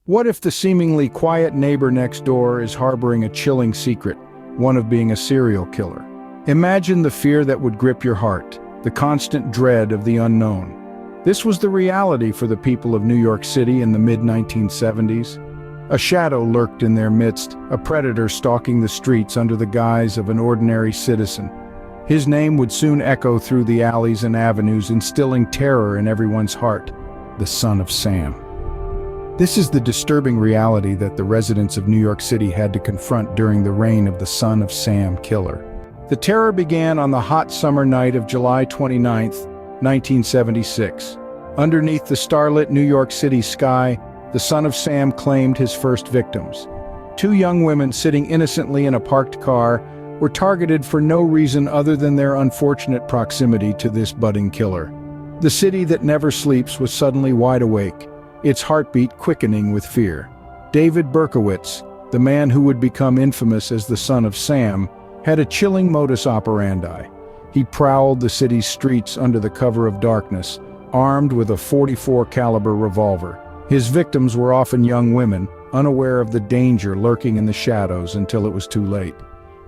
What if the seemingly quiet neighbor next door is harboring a chilling secret, one of being a serial killer? Imagine the fear that would grip your heart, the constant dread of the unknown. This was the reality for the people of New York City in the mid-1970s. A shadow lurked in their midst, a predator stalking the streets under the guise of an ordinary citizen. His name would soon echo through the alleys and avenues, instilling terror in everyone's heart: the Son of Sam. This is the disturbing reality that the residents of New York City had to confront during the reign of the Son of Sam killer. The terror began on the hot summer night of July 29, 1976. Underneath the starlit New York City sky, the Son of Sam claimed his first victims. Two young women sitting innocently in a parked car were targeted for no reason other than their unfortunate proximity to this budding killer. The city that never sleeps was suddenly wide awake, its heartbeat quickening with fear. David Berkowitz, the man who would become infamous as the Son of Sam, had a chilling modus operandi. He prowled the city's streets under the cover of darkness, armed with a .44 caliber revolver. His victims were often young women, unaware of the danger lurking in the shadows until it was too late.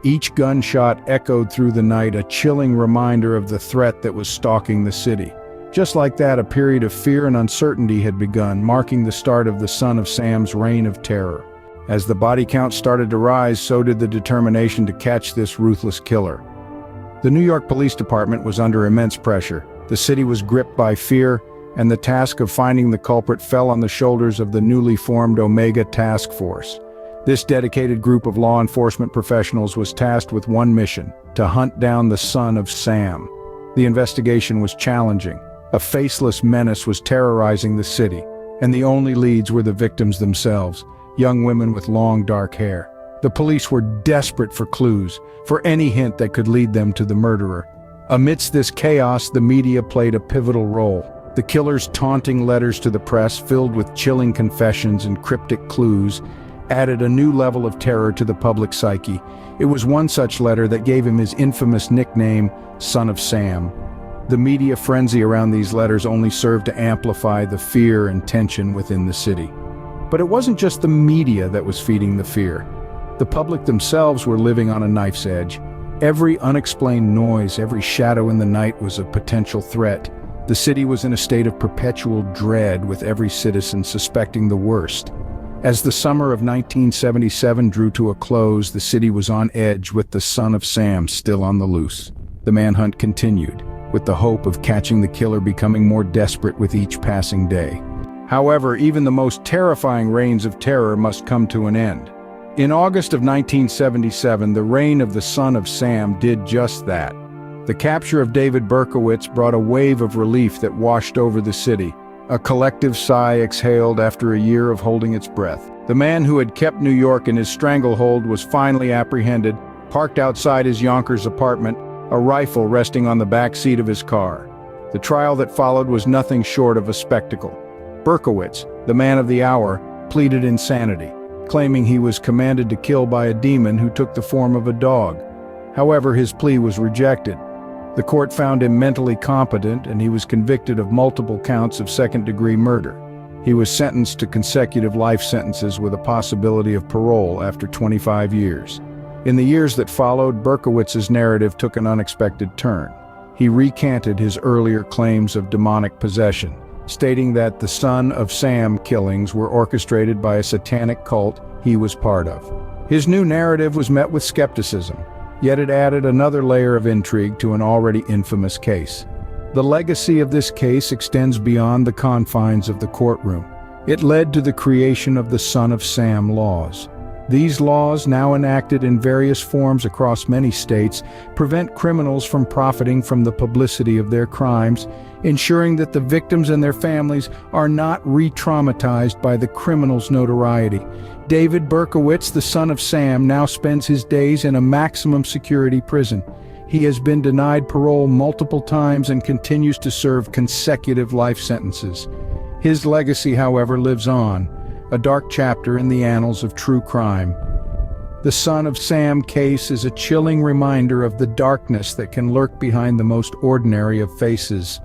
Each gunshot echoed through the night, a chilling reminder of the threat that was stalking the city. Just like that, a period of fear and uncertainty had begun, marking the start of the Son of Sam's reign of terror. As the body count started to rise, so did the determination to catch this ruthless killer. The New York Police Department was under immense pressure. The city was gripped by fear, and the task of finding the culprit fell on the shoulders of the newly formed Omega Task Force. This dedicated group of law enforcement professionals was tasked with one mission: to hunt down the Son of Sam. The investigation was challenging. A faceless menace was terrorizing the city, and the only leads were the victims themselves, young women with long dark hair. The police were desperate for clues, for any hint that could lead them to the murderer. Amidst this chaos, the media played a pivotal role. The killer's taunting letters to the press, filled with chilling confessions and cryptic clues, added a new level of terror to the public psyche. It was one such letter that gave him his infamous nickname, Son of Sam. The media frenzy around these letters only served to amplify the fear and tension within the city. But it wasn't just the media that was feeding the fear. The public themselves were living on a knife's edge. Every unexplained noise, every shadow in the night was a potential threat. The city was in a state of perpetual dread, with every citizen suspecting the worst. As the summer of 1977 drew to a close, the city was on edge, with the Son of Sam still on the loose. The manhunt continued, with the hope of catching the killer becoming more desperate with each passing day. However, even the most terrifying reigns of terror must come to an end. In August of 1977, the reign of the Son of Sam did just that. The capture of David Berkowitz brought a wave of relief that washed over the city. A collective sigh exhaled after a year of holding its breath. The man who had kept New York in his stranglehold was finally apprehended, parked outside his Yonkers apartment, a rifle resting on the back seat of his car. The trial that followed was nothing short of a spectacle. Berkowitz, the man of the hour, pleaded insanity, claiming he was commanded to kill by a demon who took the form of a dog. However, his plea was rejected. The court found him mentally competent, and he was convicted of multiple counts of second-degree murder. He was sentenced to consecutive life sentences with a possibility of parole after 25 years. In the years that followed, Berkowitz's narrative took an unexpected turn. He recanted his earlier claims of demonic possession, stating that the Son of Sam killings were orchestrated by a satanic cult he was part of. His new narrative was met with skepticism, yet it added another layer of intrigue to an already infamous case. The legacy of this case extends beyond the confines of the courtroom. It led to the creation of the Son of Sam laws. These laws, now enacted in various forms across many states, prevent criminals from profiting from the publicity of their crimes, ensuring that the victims and their families are not re-traumatized by the criminal's notoriety. David Berkowitz, the Son of Sam, now spends his days in a maximum security prison. He has been denied parole multiple times and continues to serve consecutive life sentences. His legacy, however, lives on, a dark chapter in the annals of true crime. The Son of Sam case is a chilling reminder of the darkness that can lurk behind the most ordinary of faces.